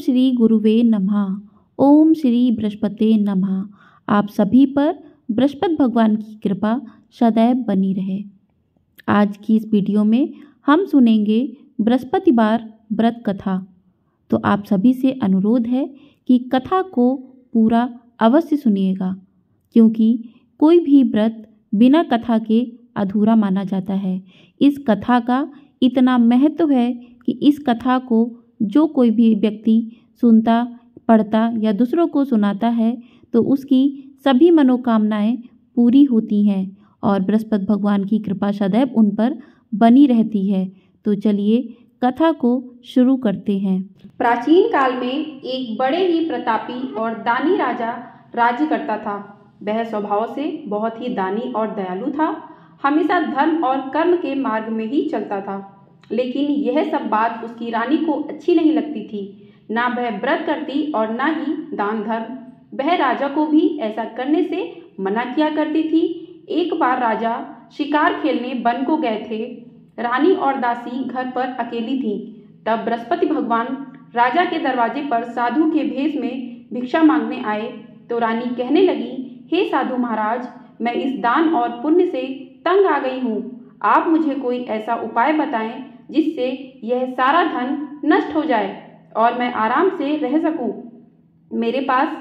श्री गुरुवे नमः। ओम श्री बृहस्पते नमः। आप सभी पर बृहस्पति भगवान की कृपा सदैव बनी रहे। आज की इस वीडियो में हम सुनेंगे बृहस्पतिवार व्रत कथा। तो आप सभी से अनुरोध है कि कथा को पूरा अवश्य सुनिएगा, क्योंकि कोई भी व्रत बिना कथा के अधूरा माना जाता है। इस कथा का इतना महत्व है कि इस कथा को जो कोई भी व्यक्ति सुनता, पढ़ता या दूसरों को सुनाता है तो उसकी सभी मनोकामनाएं पूरी होती हैं और बृहस्पति भगवान की कृपा सदैव उन पर बनी रहती है। तो चलिए कथा को शुरू करते हैं। प्राचीन काल में एक बड़े ही प्रतापी और दानी राजा राज्य करता था। वह स्वभाव से बहुत ही दानी और दयालु था। हमेशा धर्म और कर्म के मार्ग में ही चलता था, लेकिन यह सब बात उसकी रानी को अच्छी नहीं लगती थी। ना वह व्रत करती और ना ही दान धर्म। वह राजा को भी ऐसा करने से मना किया करती थी। एक बार राजा शिकार खेलने वन को गए थे। रानी और दासी घर पर अकेली थी। तब बृहस्पति भगवान राजा के दरवाजे पर साधु के भेष में भिक्षा मांगने आए। तो रानी कहने लगी, हे साधु महाराज, मैं इस दान और पुण्य से तंग आ गई हूँ। आप मुझे कोई ऐसा उपाय बताएं जिससे यह सारा धन नष्ट हो जाए और मैं आराम से रह सकूं। मेरे पास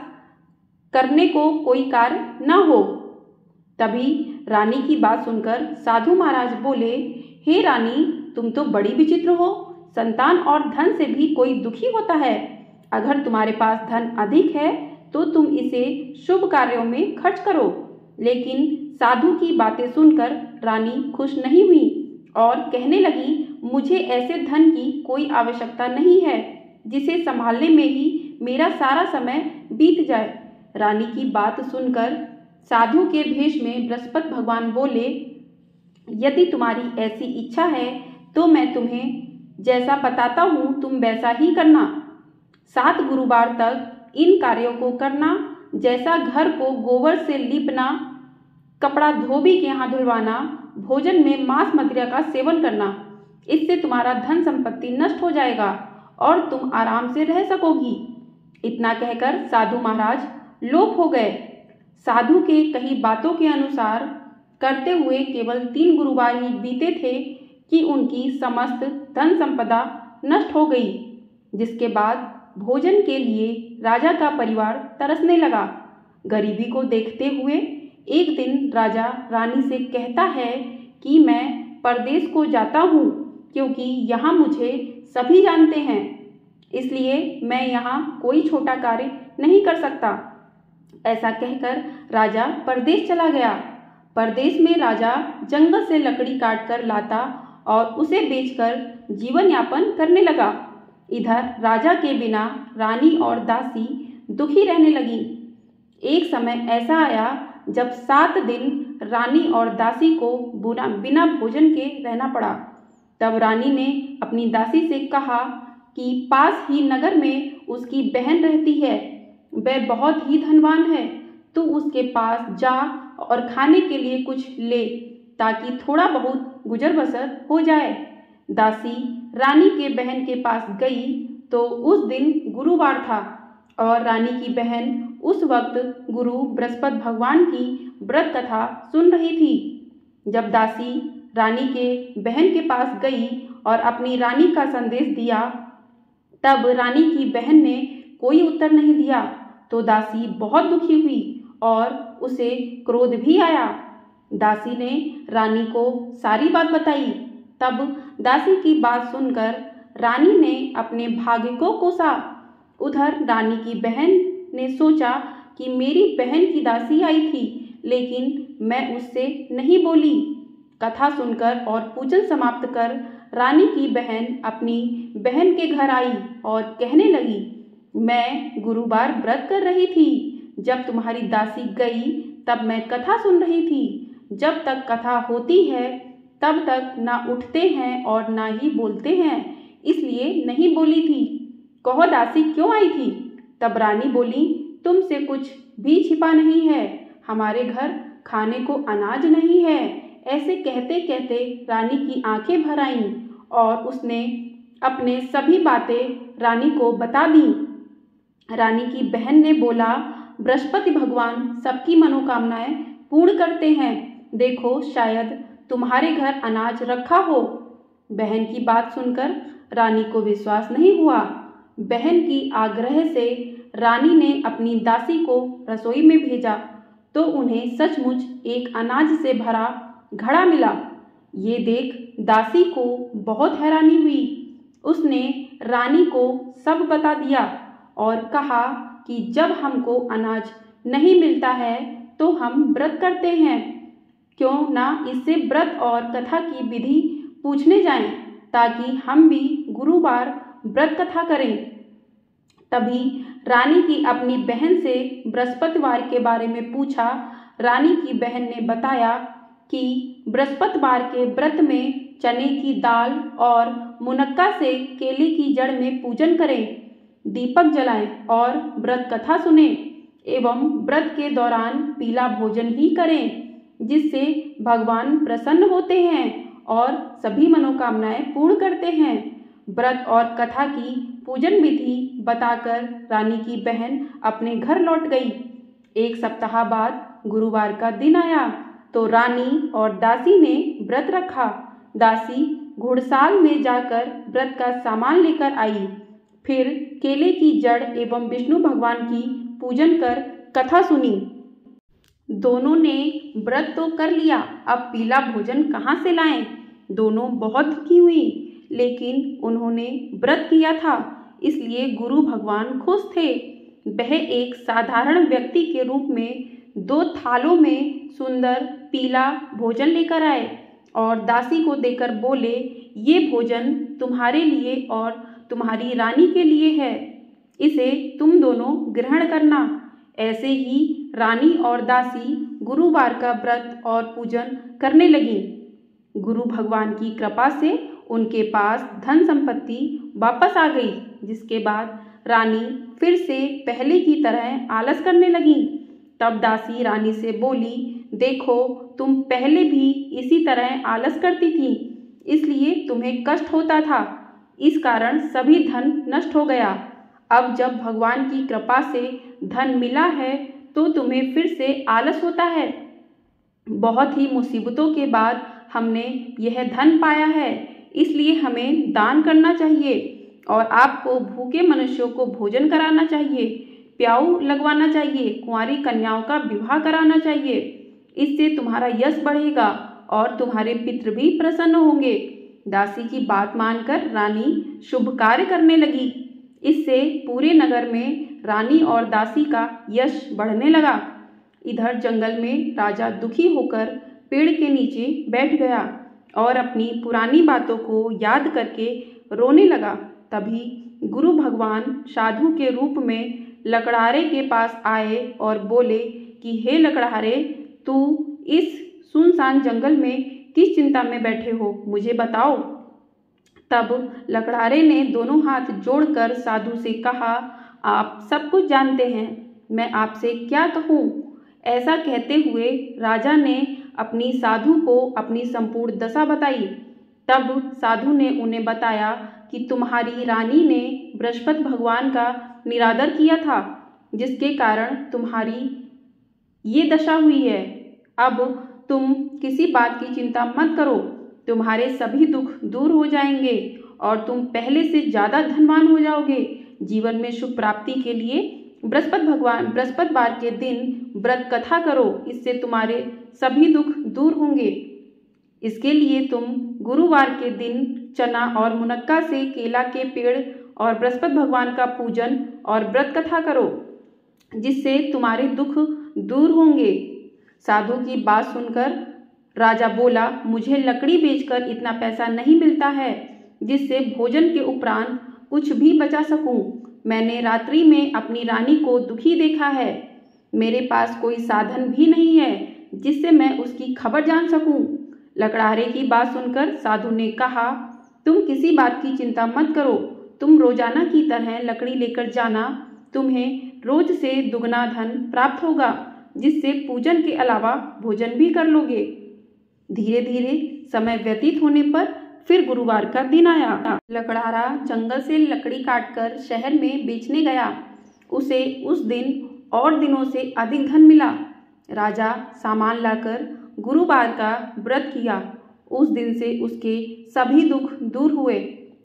करने को कोई कार्य न हो। तभी रानी की बात सुनकर साधु महाराज बोले, हे रानी, तुम तो बड़ी विचित्र हो। संतान और धन से भी कोई दुखी होता है। अगर तुम्हारे पास धन अधिक है तो तुम इसे शुभ कार्यों में खर्च करो। लेकिन साधु की बातें सुनकर रानी खुश नहीं हुई और कहने लगी, मुझे ऐसे धन की कोई आवश्यकता नहीं है जिसे संभालने में ही मेरा सारा समय बीत जाए। रानी की बात सुनकर साधु के भेष में बृहस्पति भगवान बोले, यदि तुम्हारी ऐसी इच्छा है तो मैं तुम्हें जैसा बताता हूँ तुम वैसा ही करना। 7 गुरुवार तक इन कार्यों को करना, जैसा घर को गोबर से लीपना, कपड़ा धोबी के यहाँ धुलवाना, भोजन में मांस मदिरा का सेवन करना। इससे तुम्हारा धन संपत्ति नष्ट हो जाएगा और तुम आराम से रह सकोगी। इतना कहकर साधु महाराज लोप हो गए। साधु के कही बातों के अनुसार करते हुए केवल 3 गुरुवार ही बीते थे कि उनकी समस्त धन संपदा नष्ट हो गई। जिसके बाद भोजन के लिए राजा का परिवार तरसने लगा। गरीबी को देखते हुए एक दिन राजा रानी से कहता है कि मैं परदेश को जाता हूँ, क्योंकि यहाँ मुझे सभी जानते हैं, इसलिए मैं यहाँ कोई छोटा कार्य नहीं कर सकता। ऐसा कहकर राजा परदेश चला गया। परदेश में राजा जंगल से लकड़ी काट कर लाता और उसे बेचकर जीवन यापन करने लगा। इधर राजा के बिना रानी और दासी दुखी रहने लगी। एक समय ऐसा आया जब 7 दिन रानी और दासी को बिना भोजन के रहना पड़ा। तब रानी ने अपनी दासी से कहा कि पास ही नगर में उसकी बहन रहती है, वह बहुत ही धनवान है, तू उसके पास जा और खाने के लिए कुछ ले ताकि थोड़ा बहुत गुजर बसर हो जाए। दासी रानी के बहन के पास गई तो उस दिन गुरुवार था और रानी की बहन उस वक्त गुरु बृहस्पति भगवान की व्रत कथा सुन रही थी। जब दासी रानी के बहन के पास गई और अपनी रानी का संदेश दिया, तब रानी की बहन ने कोई उत्तर नहीं दिया तो दासी बहुत दुखी हुई और उसे क्रोध भी आया। दासी ने रानी को सारी बात बताई। तब दासी की बात सुनकर रानी ने अपने भाग्य को कोसा। उधर रानी की बहन ने सोचा कि मेरी बहन की दासी आई थी, लेकिन मैं उससे नहीं बोली। कथा सुनकर और पूजन समाप्त कर रानी की बहन अपनी बहन के घर आई और कहने लगी, मैं गुरुवार व्रत कर रही थी। जब तुम्हारी दासी गई तब मैं कथा सुन रही थी। जब तक कथा होती है तब तक ना उठते हैं और ना ही बोलते हैं, इसलिए नहीं बोली थी। कहो दासी क्यों आई थी? तब रानी बोली, तुमसे कुछ भी छिपा नहीं है, हमारे घर खाने को अनाज नहीं है। ऐसे कहते कहते रानी की आंखें भर आईं और उसने अपने सभी बातें रानी को बता दी। रानी की बहन ने बोला, बृहस्पति भगवान सबकी मनोकामनाएं पूर्ण करते हैं। देखो, शायद तुम्हारे घर अनाज रखा हो। बहन की बात सुनकर रानी को विश्वास नहीं हुआ। बहन की आग्रह से रानी ने अपनी दासी को रसोई में भेजा तो उन्हें सचमुच एक अनाज से भरा घड़ा मिला। ये देख दासी को बहुत हैरानी हुई। उसने रानी को सब बता दिया और कहा कि जब हमको अनाज नहीं मिलता है तो हम व्रत करते हैं, क्यों ना इससे व्रत और कथा की विधि पूछने जाएं, ताकि हम भी गुरुवार व्रत कथा करें। तभी रानी की अपनी बहन से बृहस्पतिवार के बारे में पूछा। रानी की बहन ने बताया कि बृहस्पतिवार के व्रत में चने की दाल और मुनक्का से केले की जड़ में पूजन करें, दीपक जलाएं और व्रत कथा सुनें एवं व्रत के दौरान पीला भोजन ही करें, जिससे भगवान प्रसन्न होते हैं और सभी मनोकामनाएं पूर्ण करते हैं। व्रत और कथा की पूजन विधि बताकर रानी की बहन अपने घर लौट गई। एक सप्ताह बाद गुरुवार का दिन आया तो रानी और दासी ने व्रत रखा। दासी घुड़साल में जाकर व्रत का सामान लेकर आई, फिर केले की जड़ एवं विष्णु भगवान की पूजन कर कथा सुनी। दोनों ने व्रत तो कर लिया, अब पीला भोजन कहाँ से लाएं? दोनों बहुत दुखी हुई, लेकिन उन्होंने व्रत किया था इसलिए गुरु भगवान खुश थे। वह एक साधारण व्यक्ति के रूप में 2 थालों में सुंदर पीला भोजन लेकर आए और दासी को देकर बोले, ये भोजन तुम्हारे लिए और तुम्हारी रानी के लिए है, इसे तुम दोनों ग्रहण करना। ऐसे ही रानी और दासी गुरुवार का व्रत और पूजन करने लगी। गुरु भगवान की कृपा से उनके पास धन संपत्ति वापस आ गई, जिसके बाद रानी फिर से पहले की तरह आलस करने लगी। तब दासी रानी से बोली, देखो, तुम पहले भी इसी तरह आलस करती थी, इसलिए तुम्हें कष्ट होता था, इस कारण सभी धन नष्ट हो गया। अब जब भगवान की कृपा से धन मिला है तो तुम्हें फिर से आलस होता है। बहुत ही मुसीबतों के बाद हमने यह धन पाया है, इसलिए हमें दान करना चाहिए और आपको भूखे मनुष्यों को भोजन कराना चाहिए, प्याऊ लगवाना चाहिए, कुंवारी कन्याओं का विवाह कराना चाहिए। इससे तुम्हारा यश बढ़ेगा और तुम्हारे पितृ भी प्रसन्न होंगे। दासी की बात मानकर रानी शुभ कार्य करने लगी। इससे पूरे नगर में रानी और दासी का यश बढ़ने लगा। इधर जंगल में राजा दुखी होकर पेड़ के नीचे बैठ गया और अपनी पुरानी बातों को याद करके रोने लगा। तभी गुरु भगवान साधु के रूप में लकड़हारे के पास आए और बोले कि हे लकड़हारे, तू इस सुनसान जंगल में किस चिंता में बैठे हो, मुझे बताओ। तब लकड़हारे ने दोनों हाथ जोड़कर साधु से कहा, आप सब कुछ जानते हैं, मैं आपसे क्या कहूँ। ऐसा कहते हुए राजा ने अपनी साधु को अपनी संपूर्ण दशा बताई। तब साधु ने उन्हें बताया कि तुम्हारी रानी ने बृहस्पति भगवान का निरादर किया था, जिसके कारण तुम्हारी ये दशा हुई है। अब तुम किसी बात की चिंता मत करो, तुम्हारे सभी दुख दूर हो जाएंगे और तुम पहले से ज़्यादा धनवान हो जाओगे। जीवन में सुख प्राप्ति के लिए बृहस्पतिवार के दिन व्रत कथा करो, इससे तुम्हारे सभी दुख दूर होंगे। इसके लिए तुम गुरुवार के दिन चना और मुनक्का से केला के पेड़ और बृहस्पति भगवान का पूजन और व्रत कथा करो, जिससे तुम्हारे दुख दूर होंगे। साधु की बात सुनकर राजा बोला, मुझे लकड़ी बेचकर इतना पैसा नहीं मिलता है जिससे भोजन के उपरांत कुछ भी बचा सकूं। मैंने रात्रि में अपनी रानी को दुखी देखा है, मेरे पास कोई साधन भी नहीं है जिससे मैं उसकी खबर जान सकूं। लकड़हारे की बात सुनकर साधु ने कहा, तुम किसी बात की चिंता मत करो, तुम रोजाना की तरह लकड़ी लेकर जाना, तुम्हें रोज से दुगना धन प्राप्त होगा, जिससे पूजन के अलावा भोजन भी कर लोगे। धीरे धीरे समय व्यतीत होने पर फिर गुरुवार का दिन आया। लकड़हारा जंगल से लकड़ी काटकर शहर में बेचने गया उसे उस दिन और दिनों से अधिक धन मिला। राजा सामान लाकर गुरुवार का व्रत किया। उस दिन से उसके सभी दुख दूर हुए।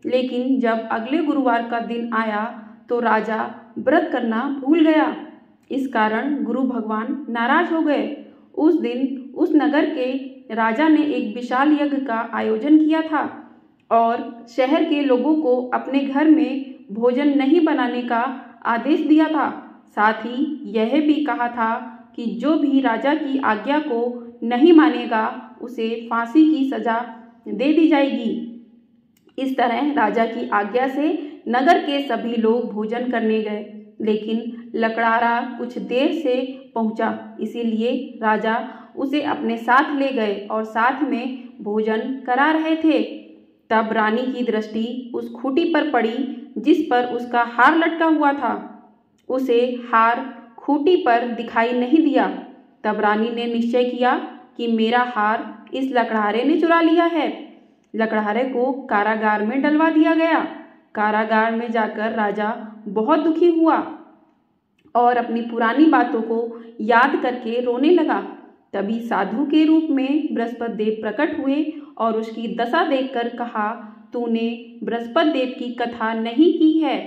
लेकिन जब अगले गुरुवार का दिन आया तो राजा व्रत करना भूल गया। इस कारण गुरु भगवान नाराज हो गए। उस दिन उस नगर के राजा ने एक विशाल यज्ञ का आयोजन किया था और शहर के लोगों को अपने घर में भोजन नहीं बनाने का आदेश दिया था। साथ ही यह भी कहा था कि जो भी राजा की आज्ञा को नहीं मानेगा उसे फांसी की सजा दे दी जाएगी। इस तरह राजा की आज्ञा से नगर के सभी लोग भोजन करने गए, लेकिन लकड़हारा कुछ देर से पहुंचा, इसीलिए राजा उसे अपने साथ ले गए और साथ में भोजन करा रहे थे। तब रानी की दृष्टि उस खूंटी पर पड़ी जिस पर उसका हार लटका हुआ था। उसे हार खूंटी पर दिखाई नहीं दिया। तब रानी ने निश्चय किया कि मेरा हार इस लकड़हारे ने चुरा लिया है। लकड़हारे को कारागार में डलवा दिया गया। कारागार में जाकर राजा बहुत दुखी हुआ और अपनी पुरानी बातों को याद करके रोने लगा। तभी साधु के रूप में बृहस्पति देव प्रकट हुए और उसकी दशा देखकर कहा, तूने बृहस्पति देव की कथा नहीं की है,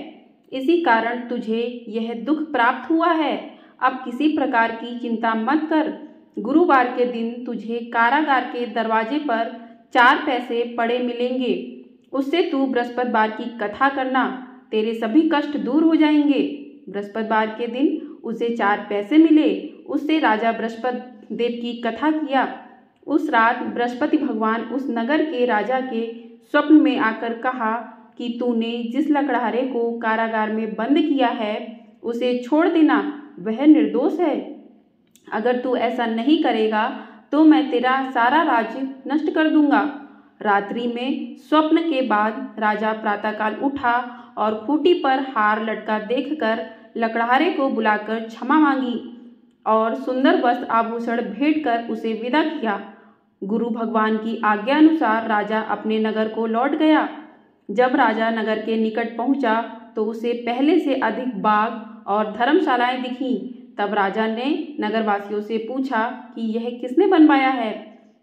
इसी कारण तुझे यह दुख प्राप्त हुआ है। अब किसी प्रकार की चिंता मत कर। गुरुवार के दिन तुझे कारागार के दरवाजे पर 4 पैसे पड़े मिलेंगे। उससे तू बृहस्पतिवार की कथा करना, तेरे सभी कष्ट दूर हो जाएंगे। बृहस्पतिवार के दिन उसे 4 पैसे मिले। उससे राजा बृहस्पति देव की कथा किया। उस रात बृहस्पति भगवान उस नगर के राजा के स्वप्न में आकर कहा कि तूने जिस लकड़हारे को कारागार में बंद किया है उसे छोड़ देना, वह निर्दोष है। अगर तू ऐसा नहीं करेगा तो मैं तेरा सारा राज्य नष्ट कर दूंगा। रात्रि में स्वप्न के बाद राजा प्रातःकाल उठा और खूंटी पर हार लटका देखकर लकड़हारे को बुलाकर क्षमा मांगी और सुंदर वस्त्र आभूषण भेंट कर उसे विदा किया। गुरु भगवान की आज्ञा अनुसार राजा अपने नगर को लौट गया। जब राजा नगर के निकट पहुंचा तो उसे पहले से अधिक बाग और धर्मशालाएं दिखीं। तब राजा ने नगरवासियों से पूछा कि यह किसने बनवाया है,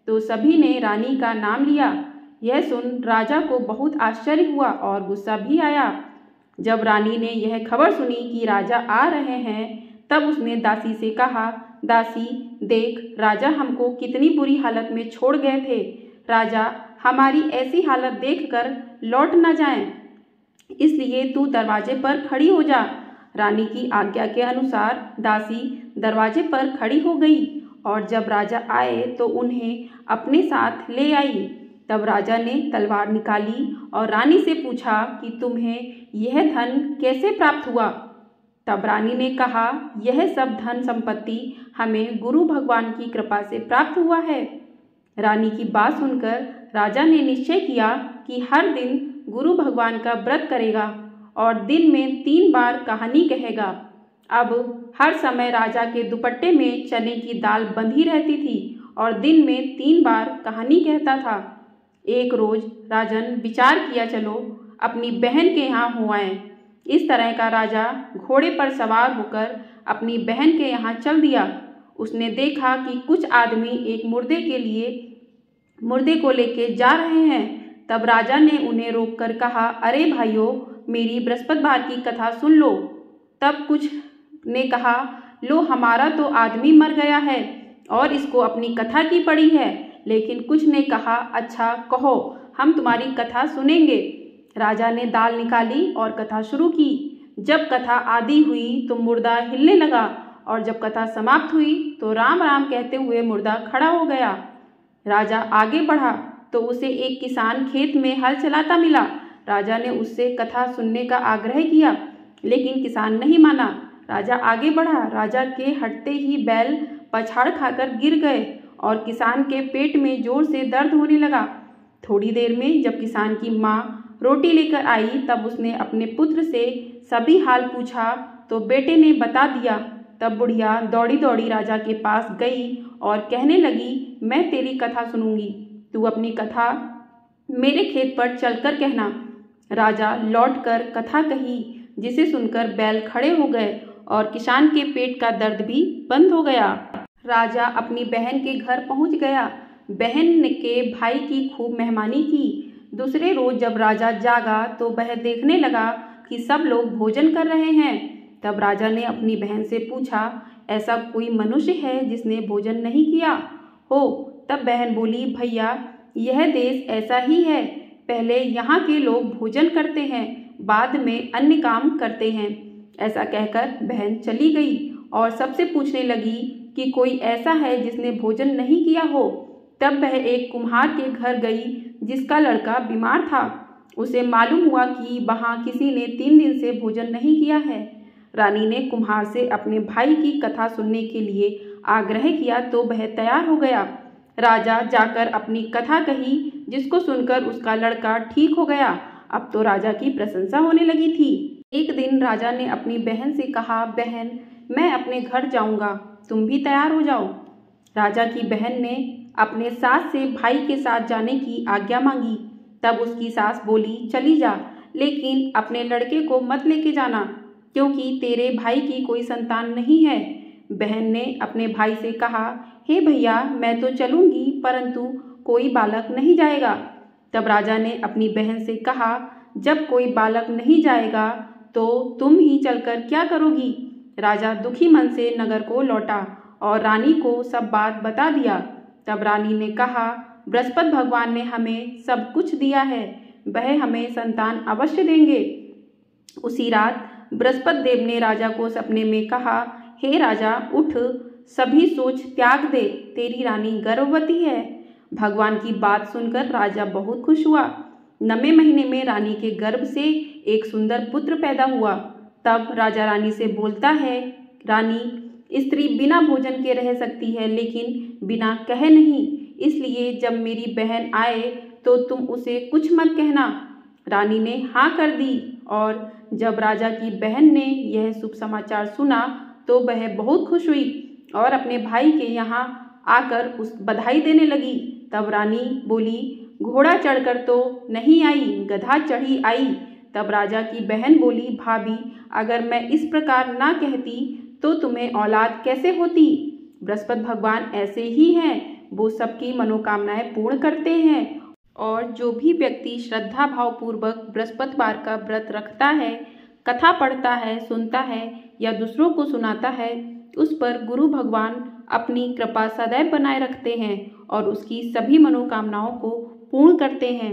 तो सभी ने रानी का नाम लिया। यह सुन राजा को बहुत आश्चर्य हुआ और गुस्सा भी आया। जब रानी ने यह खबर सुनी कि राजा आ रहे हैं तब उसने दासी से कहा, दासी देख, राजा हमको कितनी बुरी हालत में छोड़ गए थे। राजा हमारी ऐसी हालत देखकर लौट न जाएं, इसलिए तू दरवाजे पर खड़ी हो जा। रानी की आज्ञा के अनुसार दासी दरवाजे पर खड़ी हो गई और जब राजा आए तो उन्हें अपने साथ ले आई। तब राजा ने तलवार निकाली और रानी से पूछा कि तुम्हें यह धन कैसे प्राप्त हुआ। तब रानी ने कहा, यह सब धन संपत्ति हमें गुरु भगवान की कृपा से प्राप्त हुआ है। रानी की बात सुनकर राजा ने निश्चय किया कि हर दिन गुरु भगवान का व्रत करेगा और दिन में 3 बार कहानी कहेगा। अब हर समय राजा के दुपट्टे में चने की दाल बंधी रहती थी और दिन में 3 बार कहानी कहता था। एक रोज राजन विचार किया, चलो अपनी बहन के यहाँ हो आएं। इस तरह का राजा घोड़े पर सवार होकर अपनी बहन के यहाँ चल दिया। उसने देखा कि कुछ आदमी एक मुर्दे को लेके जा रहे हैं। तब राजा ने उन्हें रोककर कहा, अरे भाइयों, मेरी बृहस्पतिवार की कथा सुन लो। तब कुछ ने कहा, लो हमारा तो आदमी मर गया है और इसको अपनी कथा की पड़ी है। लेकिन कुछ ने कहा, अच्छा कहो, हम तुम्हारी कथा सुनेंगे। राजा ने दाल निकाली और कथा शुरू की। जब कथा आधी हुई तो मुर्दा हिलने लगा और जब कथा समाप्त हुई तो राम राम कहते हुए मुर्दा खड़ा हो गया। राजा आगे बढ़ा तो उसे एक किसान खेत में हल चलाता मिला। राजा ने उससे कथा सुनने का आग्रह किया, लेकिन किसान नहीं माना। राजा आगे बढ़ा। राजा के हटते ही बैल पछाड़ खाकर गिर गए और किसान के पेट में जोर से दर्द होने लगा। थोड़ी देर में जब किसान की माँ रोटी लेकर आई तब उसने अपने पुत्र से सभी हाल पूछा तो बेटे ने बता दिया। तब बुढ़िया दौड़ी दौड़ी राजा के पास गई और कहने लगी, मैं तेरी कथा सुनूंगी, तू अपनी कथा मेरे खेत पर चलकर कहना। राजा लौटकर कथा कही जिसे सुनकर बैल खड़े हो गए और किसान के पेट का दर्द भी बंद हो गया। राजा अपनी बहन के घर पहुंच गया। बहन के भाई की खूब मेहमानी की। दूसरे रोज जब राजा जागा तो वह देखने लगा कि सब लोग भोजन कर रहे हैं। तब राजा ने अपनी बहन से पूछा, ऐसा कोई मनुष्य है जिसने भोजन नहीं किया हो? तब बहन बोली, भैया यह देश ऐसा ही है, पहले यहाँ के लोग भोजन करते हैं, बाद में अन्य काम करते हैं। ऐसा कहकर बहन चली गई और सबसे पूछने लगी कि कोई ऐसा है जिसने भोजन नहीं किया हो। तब वह एक कुम्हार के घर गई जिसका लड़का बीमार था। उसे मालूम हुआ कि वहाँ किसी ने 3 दिन से भोजन नहीं किया है। रानी ने कुम्हार से अपने भाई की कथा सुनने के लिए आग्रह किया तो वह तैयार हो गया। राजा जाकर अपनी कथा कही, जिसको सुनकर उसका लड़का ठीक हो गया। अब तो राजा की प्रशंसा होने लगी थी। एक दिन राजा ने अपनी बहन से कहा, बहन मैं अपने घर जाऊंगा, तुम भी तैयार हो जाओ। राजा की बहन ने अपने सास से भाई के साथ जाने की आज्ञा मांगी। तब उसकी सास बोली, चली जा, लेकिन अपने लड़के को मत लेके जाना, क्योंकि तेरे भाई की कोई संतान नहीं है। बहन ने अपने भाई से कहा, हे भैया मैं तो चलूंगी, परंतु कोई बालक नहीं जाएगा। तब राजा ने अपनी बहन से कहा, जब कोई बालक नहीं जाएगा तो तुम ही चलकर क्या करोगी? राजा दुखी मन से नगर को लौटा और रानी को सब बात बता दिया। तब रानी ने कहा, बृहस्पति भगवान ने हमें सब कुछ दिया है, वह हमें संतान अवश्य देंगे। उसी रात बृहस्पति देव ने राजा को सपने में कहा, हे राजा उठ, सभी सोच त्याग दे, तेरी रानी गर्भवती है। भगवान की बात सुनकर राजा बहुत खुश हुआ। 9वें महीने में रानी के गर्भ से एक सुंदर पुत्र पैदा हुआ। तब राजा रानी से बोलता है, रानी स्त्री बिना भोजन के रह सकती है, लेकिन बिना कहे नहीं, इसलिए जब मेरी बहन आए तो तुम उसे कुछ मत कहना। रानी ने हाँ कर दी और जब राजा की बहन ने यह शुभ समाचार सुना तो वह बहुत खुश हुई और अपने भाई के यहाँ आकर उस बधाई देने लगी। तब रानी बोली, घोड़ा चढ़कर तो नहीं आई, गधा चढ़ी आई। तब राजा की बहन बोली, भाभी अगर मैं इस प्रकार ना कहती तो तुम्हें औलाद कैसे होती? बृहस्पति भगवान ऐसे ही हैं, वो सबकी मनोकामनाएं पूर्ण करते हैं और जो भी व्यक्ति श्रद्धा भाव पूर्वक बृहस्पतिवार का व्रत रखता है, कथा पढ़ता है, सुनता है या दूसरों को सुनाता है, उस पर गुरु भगवान अपनी कृपा सदैव बनाए रखते हैं और उसकी सभी मनोकामनाओं को पूर्ण करते हैं।